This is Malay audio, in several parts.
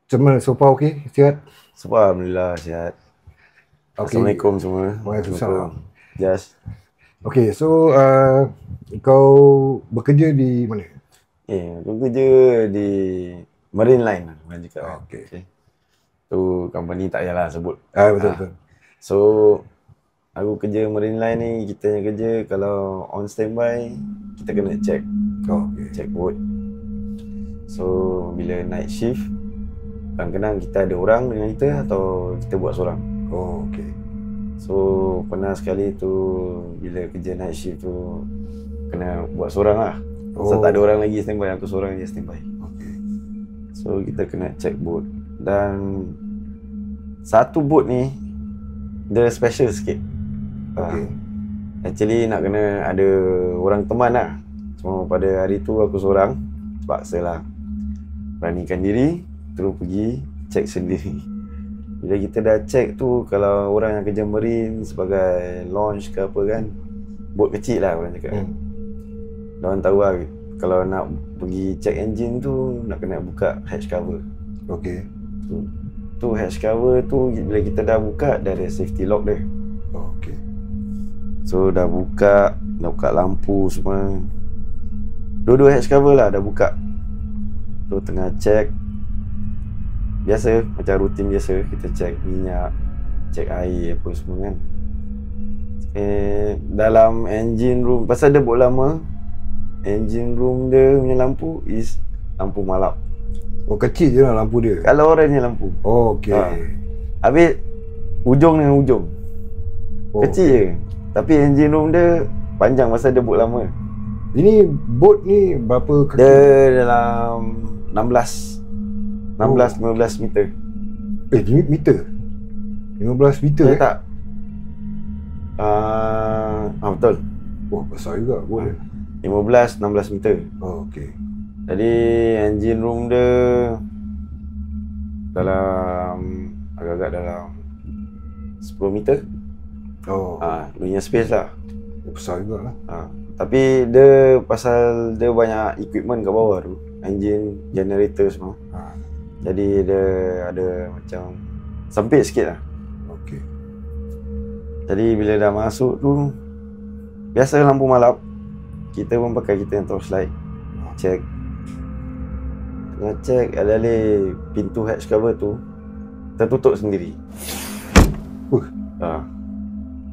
Macam mana? So far okay? Sihat? Sebab Alhamdulillah sihat. Okay. Assalamualaikum semua. Waalaikumsalam. Jas. Okay, so kau bekerja di mana? Aku kerja di Marine Line orang cakap. Okay. Tu company tak payahlah sebut. Betul. So aku kerja Marine Line ni, kita yang kerja kalau on standby kita kena check. Okay. Check boat. So bila night shift kadang-kadang kita ada orang dengan kita atau kita buat seorang. Okay. So pernah sekali tu bila kerja night shift tu kena buat seorang lah. So tak ada orang lagi standby, aku seorang je standby. Okay. So kita kena check boat. Dan satu boat ni dia special sikit. Okay. Actually nak kena ada orang teman lah. Cuma pada hari tu aku seorang, terpaksa lah beranikan diri, terus pergi check sendiri. Bila kita dah check tu, kalau orang yang kerja marine sebagai launch ke apa kan, boat kecil lah orang cakap. Diorang tahu lah kalau nak pergi check engine tu nak kena buka hatch cover. Okay. Tu hatch cover tu bila kita dah buka dah ada safety lock dia. Okay. So dah buka lampu semua. Dua-dua hatch cover lah dah buka. Tu tengah check. Biasa macam rutin biasa kita check minyak, check air apa semua kan. Dalam engine room, pasal dia boat lama, engine room dia punya lampu is lampu malap. Oh, kecil je lah lampu dia. Kalau oranye lampu. Okay. Habis ujung dengan ujung. Kecil je. Tapi engine room dia panjang pasal dia boat lama. Ini boat ni berapa kaki? Dia dalam 15 meter. Meter? 15 meter Tak. Betul. Oh, besar juga boat dia. 15-16 meter. Okay. Jadi engine room dia dalam agak-agak dalam 10 meter. Dia punya space lah. Besar juga lah. Tapi dia pasal dia banyak equipment kat bawah tu, engine, generator semua. Jadi dia ada macam sempit sikit lah. Okay. Jadi bila dah masuk tu, biasa lampu malap, kita pun pakai kita yang torchlight. Check. Tengah check, alih-alih pintu hatch cover tu tertutup sendiri.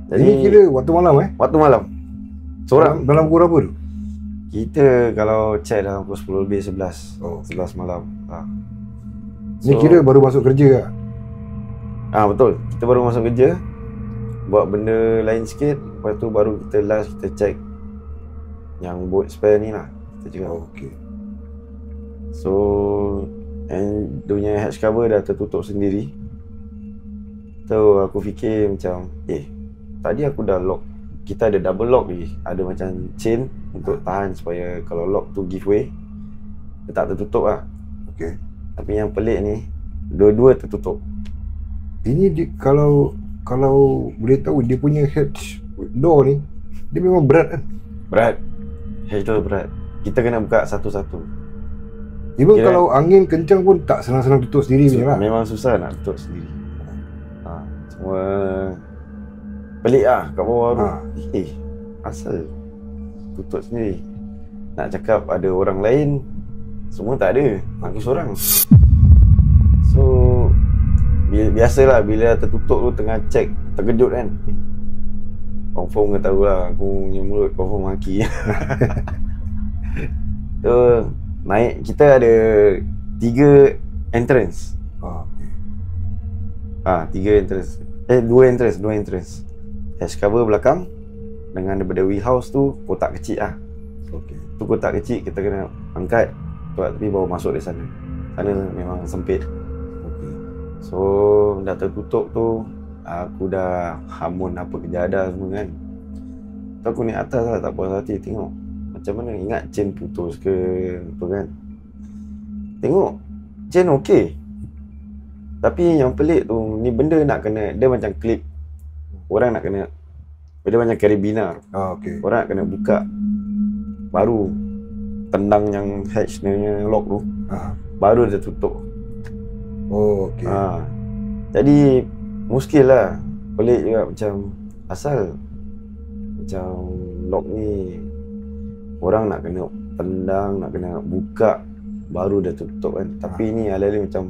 Jadi ini kira waktu malam Waktu malam. Seorang. Dalam pukul berapa tu? Kita kalau check dalam pukul 10 lebih 11. 11 malam. Ni kira baru masuk kerja ke? Betul. Kita baru masuk kerja, buat benda lain sikit, lepas tu baru kita check yang boat spare ni lah. Kita cakap. Okay. So and dia punya hatch cover dah tertutup sendiri. So aku fikir macam tadi aku dah lock. Kita ada double lock lagi. Ada macam chain untuk tahan supaya kalau lock tu give way, dia tak tertutup lah. Okay. Tapi yang pelik ni, dua-dua tertutup. Ini kalau boleh tahu dia punya hatch door ni, dia memang berat kan? Berat. Hatch door berat. Kita kena buka satu-satu. Even kalau angin kencang pun tak senang-senang tutup sendiri punya lah. Memang susah nak tutup sendiri. Semua pelik lah kat bawah tu. Asal tutup sendiri. Nak cakap ada orang lain, semua tak ada. Aku seorang. So biasalah bila tertutup tu tengah check, terkejut kan. Confirm ke tahu lah, aku punya mulut confirm maki. So naik, kita ada 3 entrance. 3 entrance. 2 entrance. Hatch cover belakang dengan daripada wheel house tu kotak kecil lah. Okay. Tu kotak kecil kita kena angkat tapi baru masuk dari sana. Sana memang sempit. Okay. So dah tertutup tu, aku dah hamun apa kejadah semua kan. Tu aku naik atas lah, tak puas hati tengok macam mana, ingat chain putus ke apa kan. Tengok chain okey. Tapi yang pelik tu, ni benda nak kena, dia macam clip. Orang nak kena, dia macam carabiner. Okay. Orang nak kena buka, baru tendang yang hatch punya lock tu, baru dia tutup. Oh, okey. Jadi muskil lah. Pelik juga macam asal macam lock ni orang nak kena tendang, nak kena buka baru dah tutup kan. Tapi ni alih-alih macam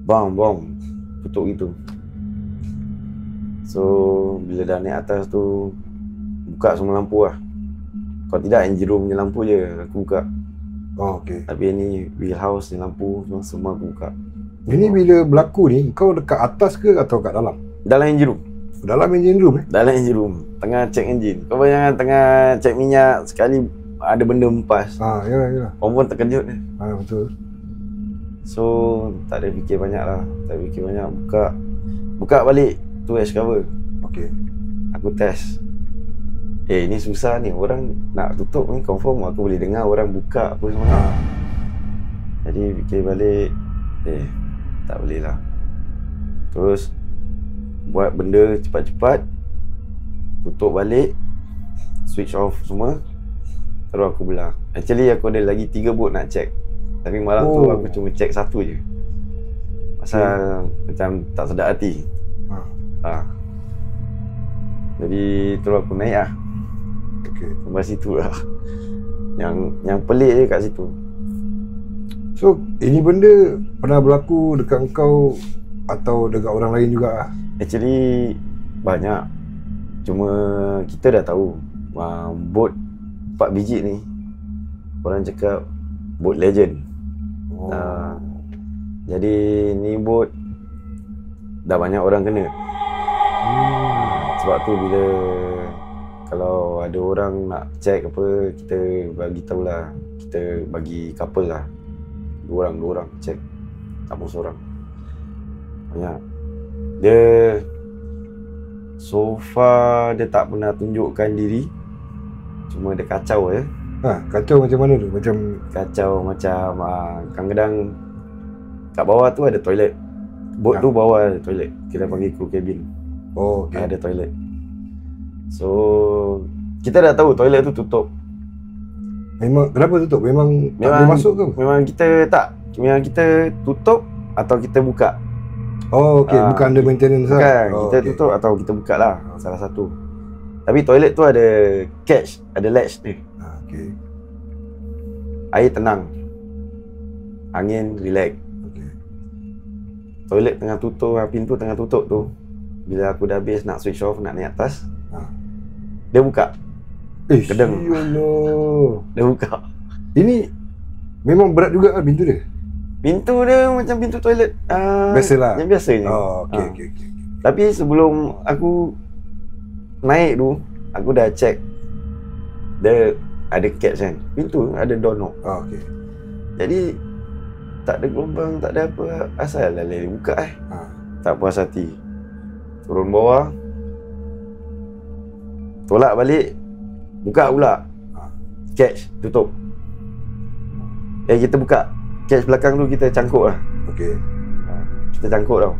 bang tutup gitu. So bila dah naik atas tu buka semua lampu lah. Kalau tidak engine room punya lampu je aku buka. Oh, okey. Tapi ni wheelhouse ni lampu semua aku buka. Ini bila berlaku ni, kau dekat atas ke atau kat dalam? Dalam engine room. Dalam engine room Dalam engine room. Tengah check engine. Kau bayangkan tengah check minyak sekali ada benda mempas. Yalah. Orang pun terkejut ni. Betul. So tak ada fikir banyak lah. Buka balik tu edge cover. Okey. Aku test. Ni susah ni. Orang nak tutup ni confirm aku boleh dengar orang buka apa semua. Jadi fikir balik. Tak boleh lah. Terus buat benda cepat-cepat, tutup balik, switch off semua, terus aku belah. Actually aku ada lagi 3 boot nak check, tapi malam tu aku cuma check 1 je. Pasal macam tak sedap hati. Jadi terus aku naik lah. Sampai situ lah. Yang pelik je kat situ. So ini benda pernah berlaku dekat kau atau dekat orang lain juga lah? Actually banyak. Cuma kita dah tahu bot 4 biji ni orang cakap bot legend. Jadi ni bot dah banyak orang kena. Sebab tu bila kalau ada orang nak check apa, kita bagi tahulah. Kita bagi couple lah. Dua orang check. Tak mau seorang. Banyak. Dia so far dia tak pernah tunjukkan diri. Cuma dia kacau je. Kacau macam mana tu? Kacau macam kadang-kadang kat bawah tu ada toilet. Bot tu bawah ada toilet. Kita panggil crew cabin. Oh, okey. Ada toilet. So kita dah tahu toilet tu tutup. Memang kenapa tutup? Memang tak boleh masuk ke? Memang kita tutup atau kita buka. Oh, okey. Bukan under maintenance lah. Bukan, kita tutup atau kita buka lah. Salah satu. Tapi toilet tu ada catch, ada latch ni. Okey. Air tenang. Angin relax. Okey. Toilet tengah tutup, pintu tengah tutup tu. Bila aku dah habis nak switch off, nak naik atas, dia buka. Kedeng. Dia buka. Ini memang berat juga lah pintu dia? Pintu dia macam pintu toilet biasalah. Yang biasanya. Okey. Tapi sebelum aku naik tu, aku dah check. Dia ada catch kan. Pintu ada doorknob. Okey. Jadi tak ada gelombang, tak ada apa. Asal lah buka Tak puas hati. Turun bawah. Tolak balik. Buka pula. Catch tutup. Kita buka. Catch belakang tu kita cangkuk lah. Okey. Kita cangkuk tau.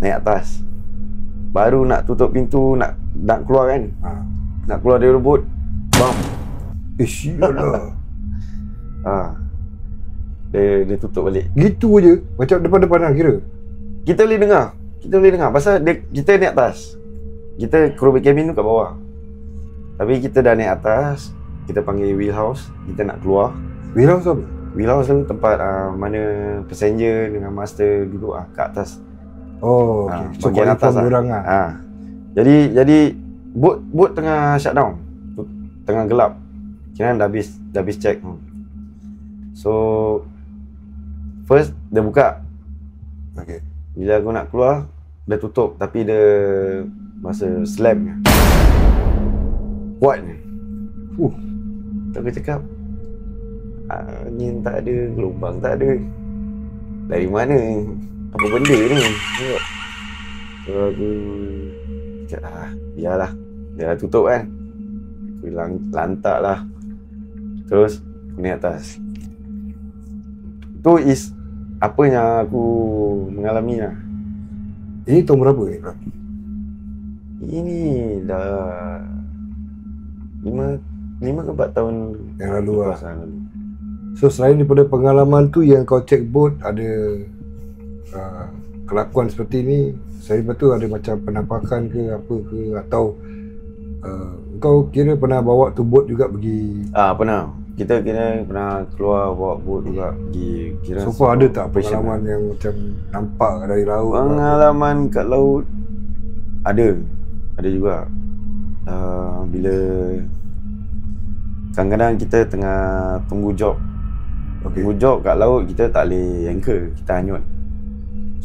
Naik atas. Baru nak tutup pintu, nak keluar kan. Nak keluar dari robot. Bam. Sialah. Dia tutup balik. Gitu je. Macam depan-depan lah kira. Kita boleh dengar. Pasal kita naik atas. Kita crew cabin tu kat bawah. Tapi kita dah naik atas. Kita panggil wheelhouse. Kita nak keluar. Wheelhouse apa? Wheelhouse tu tempat mana passenger dengan master duduk kat atas. Oh, okey. So bagian atas lah. Jadi bot tengah shutdown. Tengah gelap. Kira dah habis check. So first dia buka. Okey. Bila aku nak keluar, dia tutup tapi dia masa slam. Kuat ni. Aku cakap angin tak ada, gelombang tak ada. Dari mana? Apa benda ni? So aku cakap biarlah. Dia dah tutup kan. Aku lantak lah. Terus aku naik atas. Tu is apa yang aku mengalami lah. Ini tahun berapa ni? Ini dah 5 ke 4 tahun yang lalu lah. So selain daripada pengalaman tu yang kau check boat, ada kelakuan seperti ni, selain daripada tu ada macam penampakan ke apa ke, atau kau kira pernah bawa tu boat juga pergi? Pernah. Kita kira pernah keluar bawa boat juga pergi, kira So far ada tak pengalaman yang macam nampak dari laut? Pengalaman kat laut ada juga. Bila kadang-kadang kita tengah tunggu job. Tunggu job kat laut, kita tak boleh anchor, kita hanyut.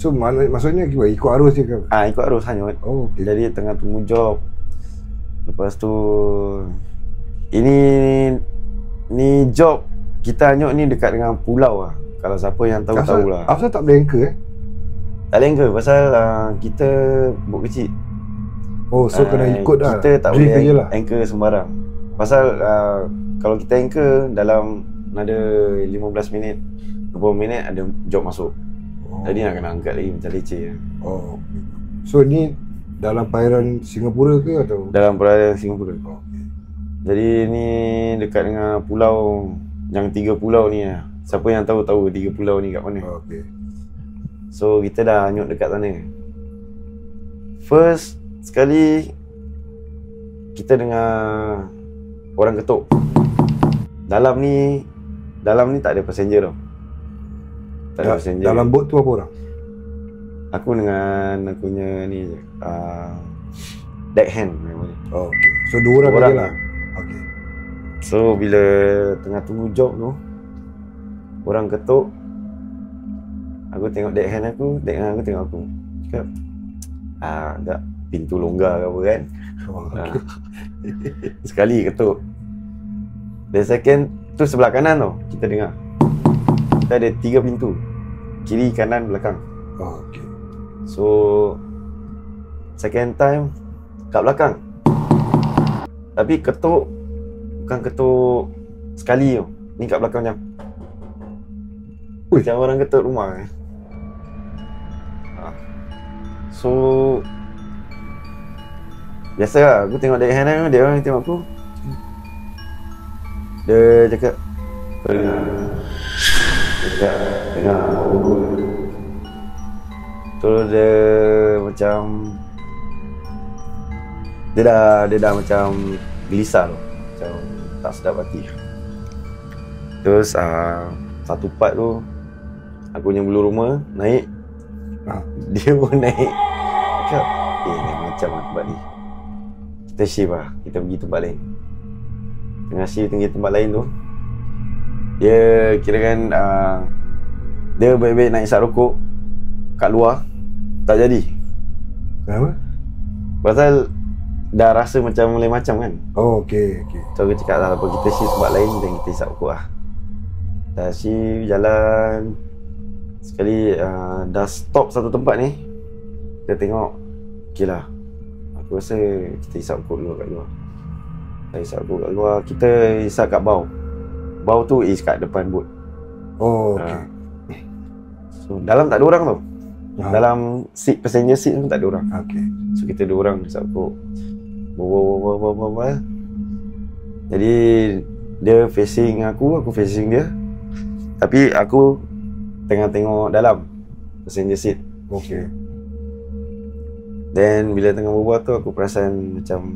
So maksudnya ikut arus je ke? Ikut arus hanyut. Okay. Jadi tengah tunggu job. Lepas tu ni job kita hanyut ni dekat dengan pulau lah. Kalau siapa yang tahu lah. Asal tak boleh anchor Tak boleh anchor pasal kita boat kecil. So kena ikut lah. Kita tak boleh anchor sembarang. Pasal kalau kita anchor dalam ada 15 minit 20 minit ada job masuk. Jadi nak kena angkat lagi macam leceh. So ni dalam perairan Singapura ke atau? Dalam perairan Singapura. Jadi ni dekat dengan pulau, yang 3 pulau ni lah. Siapa yang tahu 3 pulau ni kat mana. So kita dah hanyut dekat sana. First sekali kita dengar orang ketuk. Dalam ni tak ada passenger tau. Tak ada passenger. Dalam boat tu apa orang? Aku dengan aku punya ni je. Deck hand namanya. Okay. So 2 orang je lah. Okay. So bila tengah tunggu job tu, orang ketuk, aku tengok deck hand aku tengok aku. Cakap, tak pintu longgar ke apa kan. Okay. Sekali ketuk. Dan second tu sebelah kanan tau, kita dengar. Kita ada 3 pintu. Kiri, kanan, belakang. Okay. So second time kat belakang. Tapi ketuk bukan ketuk sekali tau. Ni kat belakang macam orang ketuk rumah. So biasa lah, aku tengok deck hand dia orang tengok aku. Dia cakap dengar terus dia macam dia dah macam gelisah tu, macam tak sedap hati. Terus satu part tu aku punya bulu rumah naik, dia pun naik. Cakap lain macam tempat ni, kita shift lah, kita pergi tempat lain. Tengah shift pergi tempat lain tu, dia kirakan dia baik-baik nak isap rokok kat luar, tak jadi. Kenapa? Pasal dah rasa macam mulai macam kan. Okay. So aku cakap tak apa, kita shift tempat lain dan kita isap rokok lah. Dah shift jalan. Sekali dah stop satu tempat ni, kita tengok, okay lah, aku rasa kita isap rokok dulu kat luar. Kita isap rokok kat luar, kita isap kat bawah. Bawah tu is kat depan boat. Okay. So dalam tak ada orang tau. Dalam seat, passenger seat pun tak ada orang. Okay. So kita 2 orang isap rokok. Berbual. Jadi dia facing aku facing dia. Tapi aku tengah tengok dalam passenger seat. Okay. Then bila tengah berbual tu, aku perasan macam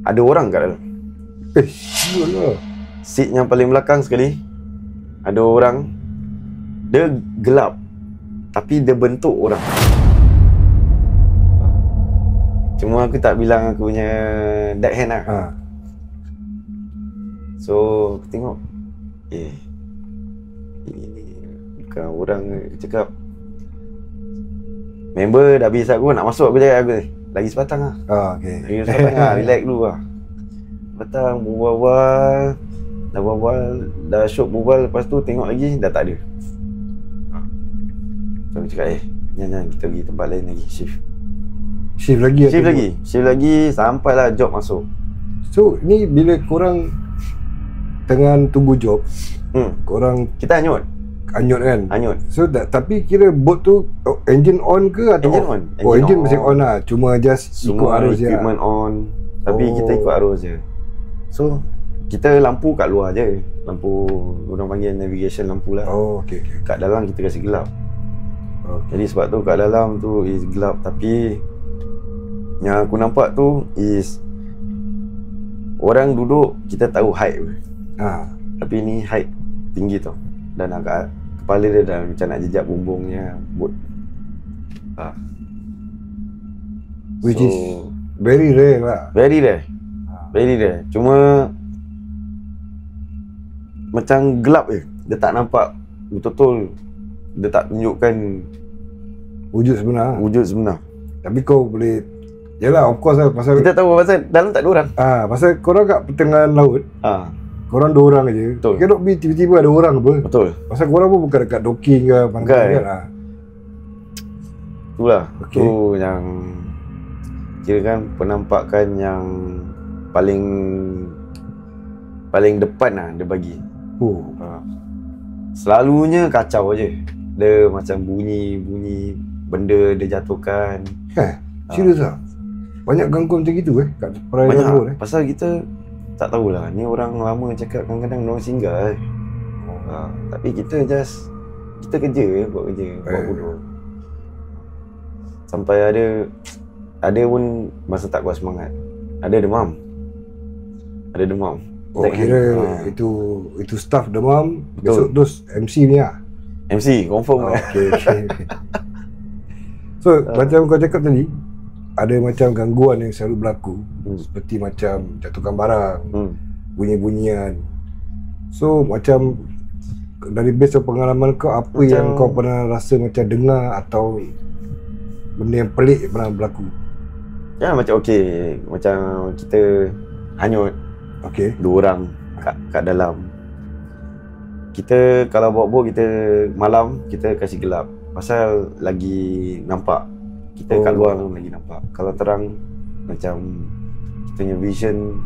ada orang kat dalam. Sial lah. Seat yang paling belakang sekali ada orang. Dia gelap, tapi dia bentuk orang. Cuma aku tak bilang aku punya deck hand lah. So aku tengok, ini bukan orang. Aku cakap, member dah habis aku nak masuk. Aku cakap aku lagi sebatang lah. Okay. Lagi sebatang lah, relax dulu lah. Batang berbual, dah syok berbual. Lepas tu tengok lagi dah tak ada. So aku cakap jangan, kita pergi tempat lain lagi. Shift lagi sampailah job masuk. So ni bila korang tengah tunggu job, korang kita hanyut kan? Hanyut. So tapi kira boat tu engine on ke atau engine on? Engine mesti on lah, cuma just ikut semua arus je. Equipment on, tapi kita ikut arus je. So kita lampu kat luar je. Lampu orang panggil navigation lampu lah. Oh, okey. Kat dalam kita kasi gelap. Okay. Jadi sebab tu kat dalam tu is gelap. Tapi yang aku nampak tu is orang duduk, kita tahu height. Tapi ni height tinggi tau. Dan agak kepala dia dah macam nak jejak bumbungnya bot. Which is very rare lah. Very rare. Very rare. Cuma macam gelap je. Dia tak nampak betul-betul. Dia tak tunjukkan wujud sebenar. Wujud sebenar. Tapi kau boleh, yalah of course lah, pasal kita tahu pasal dalam tak ada orang. Pasal korang kat pertengahan laut. Korang 2 orang je. Betul. Cannot be tiba-tiba ada orang apa. Betul. Pasal korang pun bukan dekat docking ke pantai kan. Itulah. Okay. Tu yang kira kan penampakan yang paling depan lah dia bagi. Selalunya kacau je. Dia macam bunyi benda dia jatuhkan. Serius lah? Banyak gangguan macam gitu kat perairan luar Pasal kita tak tahulah. Ni orang lama cakap kadang-kadang orang singgah tapi kita kita kerja buat bodoh. Sampai ada pun masa tak kuat semangat. Ada demam. Kira itu staff demam. Betul. Besok terus MC ni lah. MC confirm. Okay. So macam kau cakap tadi, ada macam gangguan yang selalu berlaku. Seperti macam jatuhkan barang, bunyi-bunyian. So macam dari base pengalaman kau, apa macam yang kau pernah rasa macam dengar atau benda yang pelik pernah berlaku? Ya macam macam kita hanyut. 2 orang kat dalam. Kita kalau bawa bot, kita malam kita kasih gelap. Pasal lagi nampak. Kita kat luar tu lagi nampak. Kalau terang macam kita punya vision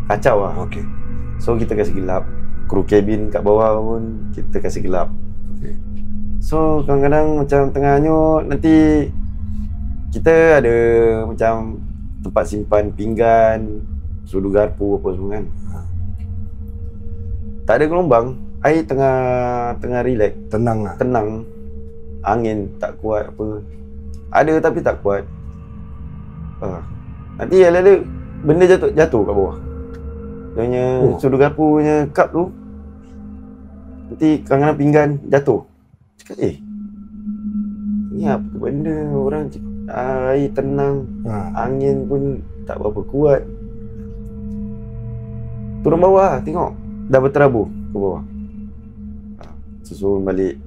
kacau lah. So kita kasih gelap. Kru kabin kat bawah pun kita kasih gelap. So kadang-kadang macam tengah hanyut, nanti kita ada macam tempat simpan pinggan, sudu garpu apa semua kan. Tak ada gelombang, air tengah relax, tenang. Angin tak kuat apa. Ada tapi tak kuat. Nanti ada benda jatuh kat bawah. Dia punya sudu garpu punya cup tu, nanti kadang-kadang pinggan jatuh. Cakap ni apa benda, orang air tenang, angin pun tak berapa kuat. Turun bawah tengok, dah berterabur ke bawah. Susun balik.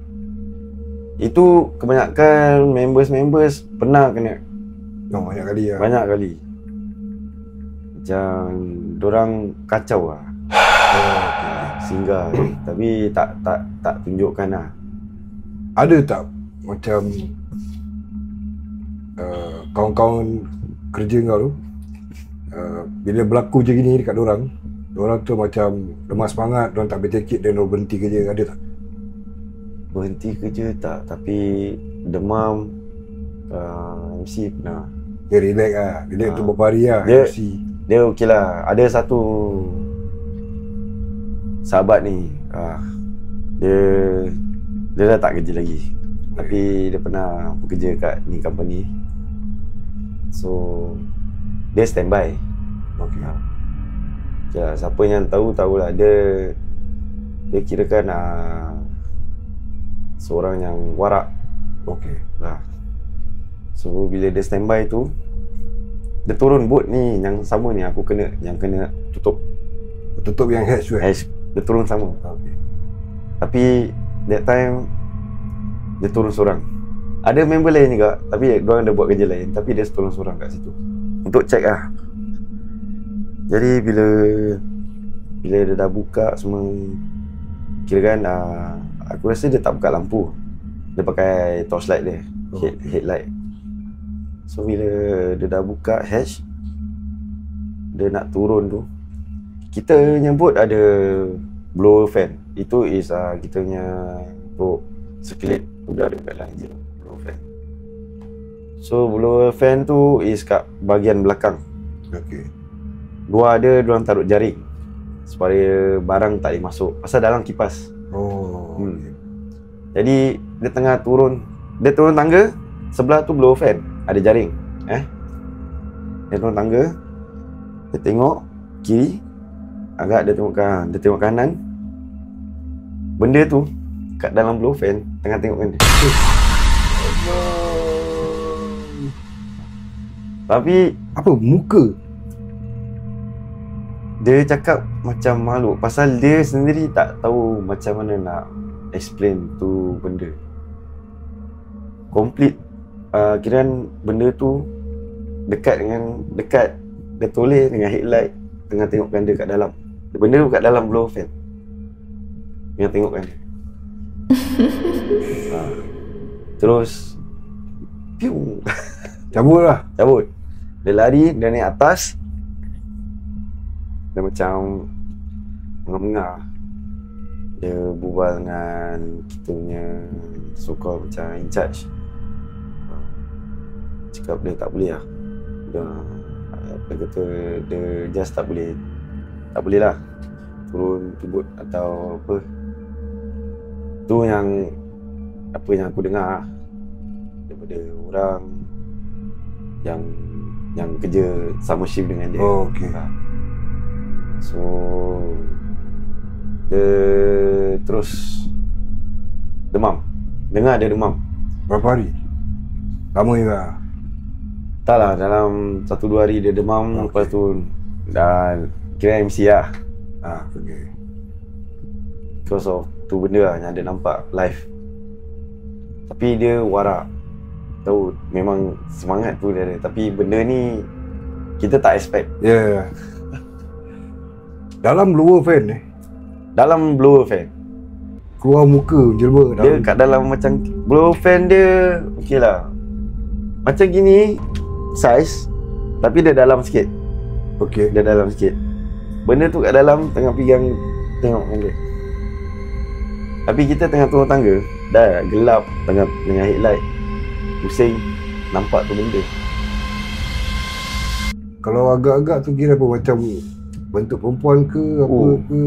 Itu kebanyakan members pernah kena. Banyak kali lah. Banyak kali. Macam dorang kacau lah. Singgah tapi tak tunjukkan lah. Ada tak macam kawan-kawan kerja kau tu, bila berlaku macam gini dekat dorang tu macam lemah semangat, dorang tak boleh take it dan dorang berhenti kerja, ada tak? Berhenti kerja tak, tapi demam. MC pernah. Dia relax lah, relax tu beberapa hari lah. MC dia okey lah. Ada satu sahabat ni, dia dah tak kerja lagi, tapi dia pernah bekerja kat ni company. So dia standby. Siapa yang tahulah dia kirakan seorang yang warak. So bila dia standby tu, dia turun bot ni yang sama ni aku kena, yang kena tutup yang hatch tu. Dia turun sama. Tapi that time dia turun seorang. Ada member lain juga, tapi diorang ada buat kerja lain, tapi dia turun seorang kat situ untuk check lah. Jadi bila dia dah buka semua, kirakan aku rasa dia tak buka lampu. Dia pakai torchlight dia, headlight. So bila dia dah buka hatch, dia nak turun tu, kita nyebut ada blower fan. Itu is kita punya untuk circulate udara kat dalam je, blower fan. So blower fan tu is kat bahagian belakang. Dua ada, diorang taruh jaring supaya barang tak boleh masuk. Pasal dalam kipas. Jadi dia tengah turun. Dia turun tangga, sebelah tu blower fan, ada jaring. Dia turun tangga, dia tengok kiri, agak dia tengok kanan. Benda tu kat dalam blower fan tengah tengokkan dia. Tapi apa muka? Dia cakap macam malu pasal dia sendiri tak tahu macam mana nak explain tu benda. Complete kiraan benda tu dekat dia toleh dengan headlight tengah tengokkan dia kat dalam. Benda tu kat dalam blower fan. Tengah tengokkan dia. Terus piu. Cabut. Dia lari, dia naik atas. Dia macam mengah-mengah. Dia berbual dengan kita punya so-called macam in charge. Cakap dia tak boleh lah. Dia kata dia just tak boleh lah turun tubut atau apa. Tu yang aku dengar daripada orang yang kerja sama shift dengan dia. So dia terus demam. Dengar dia demam. Berapa hari? Lama juga? Tak lah, dalam 1-2 hari dia demam. Lepas tu dah kira MC lah. Because of tu benda lah yang dia nampak live. Tapi dia warak. Tahu memang semangat tu dia ada. Tapi benda ni kita tak expect. Dalam blower fan Dalam blower fan keluar muka jelma dia kat dalam macam blower fan dia okey lah. Macam gini size, tapi dia dalam sikit. Dia dalam sikit. Benda tu kat dalam tengah pegang tengokkan dia. Tapi kita tengah turun tangga, dah gelap, tengah headlight pusing, nampak tu benda. Kalau agak-agak tu kira apa, macam bentuk perempuan ke apa ke?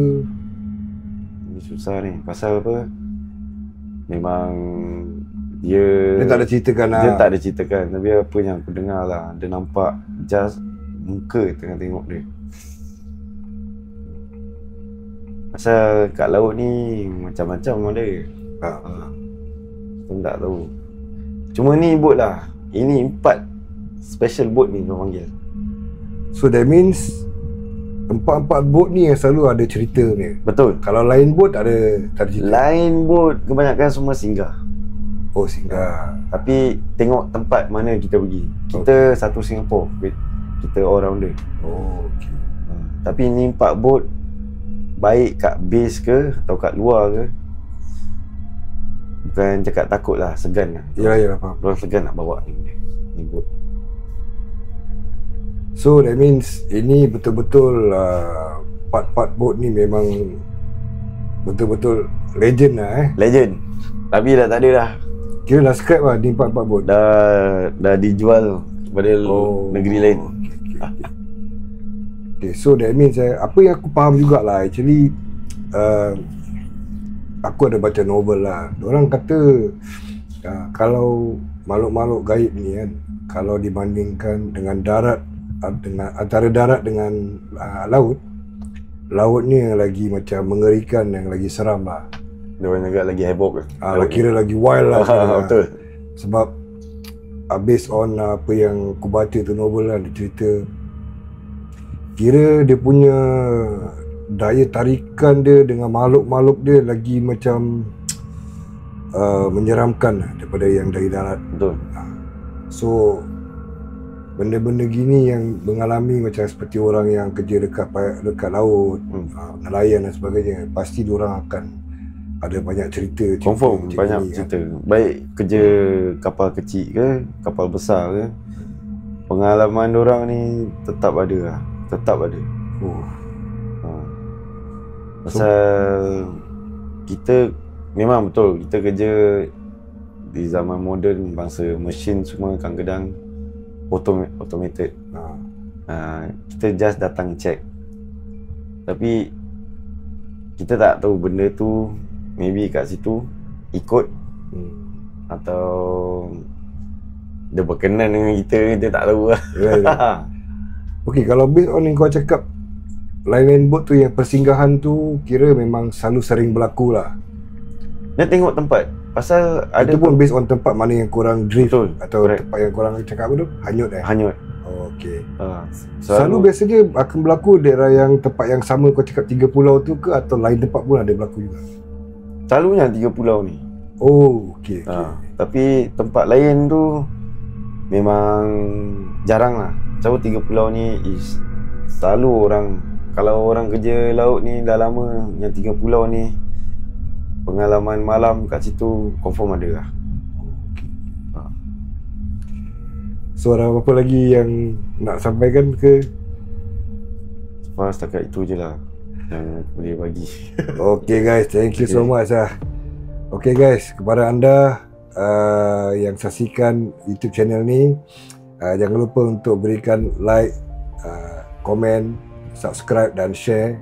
Ini susah ni. Pasal apa? Memang dia tak ada ceritakan lah. Dia tak ada ceritakan. Tapi apa yang aku dengar lah, dia nampak just muka tengah tengok dia. Pasal kat laut ni macam-macam ada. Aku tak tahu. Cuma ni boat lah. Ini 4 special boat ni orang panggil. So that means 4 boat ni yang selalu ada cerita ni. Betul. Kalau lain boat tak ada cerita. Lain boat kebanyakan semua singgah. Singgah. Tapi tengok tempat mana kita pergi. Kita satu Singapore. Kita all rounder. Tapi ni 4 boat, baik kat base ke atau kat luar ke, bukan cakap takut lah, segan lah. Ya, faham. Orang segan nak bawa ni boat. So that means ini betul-betul part-part boat ni memang betul-betul legend lah Legend. Tapi dah tak ada dah. Kira dah scrap lah ni part-part boat. Dah dijual kepada negeri lain. So that means apa yang aku faham jugalah, actually aku ada baca novel lah. Diorang kata kalau makhluk-makhluk gaib ni kan, kalau dibandingkan dengan darat, dengan antara darat dengan laut ni yang lagi macam mengerikan, yang lagi seram lah. Dia orang agak lagi heboh ke? Kira lagi wild lah. Betul. Sebab based on apa yang aku baca tu novel lah, dia cerita kira dia punya daya tarikan dia dengan makhluk-makhluk dia lagi macam menyeramkan daripada yang dari darat. Betul. So benda-benda gini yang mengalami macam seperti orang yang kerja dekat laut, nelayan dan sebagainya, pasti diorang akan ada banyak cerita. Confirm banyak cerita. Baik kerja kapal kecil ke, kapal besar ke, pengalaman diorang ni tetap ada lah. Tetap ada. Pasal kita memang betul, kita kerja di zaman moden, bangsa mesin semua kadang-kadang automated. Kita just datang check. Tapi kita tak tahu benda tu maybe kat situ ikut atau dia berkenan dengan kita tak tahu lah. Okey, kalau based on yang kau cakap, lain-lain boat tu yang persinggahan tu kira memang selalu sering berlaku lah. Dia tengok tempat. Pasal ada itu pun based on tempat mana yang korang drift. Betul, atau correct. Tempat yang korang cakap apa tu? Hanyut Hanyut. Oh, okey. Selalu biasanya akan berlaku daerah yang tempat yang sama kau cakap 3 pulau tu ke, atau lain tempat pun ada berlaku juga? Selalunya 3 pulau ni. Oh, okey. Tapi tempat lain tu memang jarang lah. Sebab 3 pulau ni is selalu orang, kalau orang kerja laut ni dah lama, yang 3 pulau ni pengalaman malam kat situ confirm ada lah. So apa lagi yang nak sampaikan ke? Setakat itu je lah yang boleh bagi. Okay guys, thank you so much lah. Okay guys, kepada anda yang saksikan YouTube channel ni, jangan lupa untuk berikan like, komen, subscribe dan share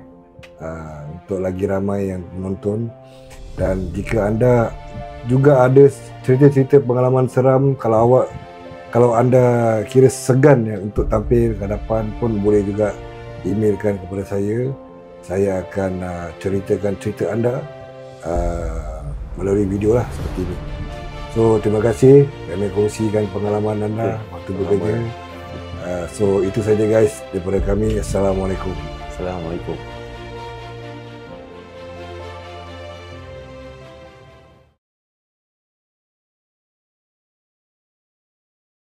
untuk lagi ramai yang menonton. Dan jika anda juga ada cerita-cerita pengalaman seram, kalau anda kira segan ya untuk tampil ke hadapan pun boleh juga emailkan kepada saya. Saya akan ceritakan cerita anda melalui video lah seperti ini. So terima kasih kerana kongsikan pengalaman anda waktu bekerja. So itu saja guys daripada kami. Assalamualaikum. Assalamualaikum.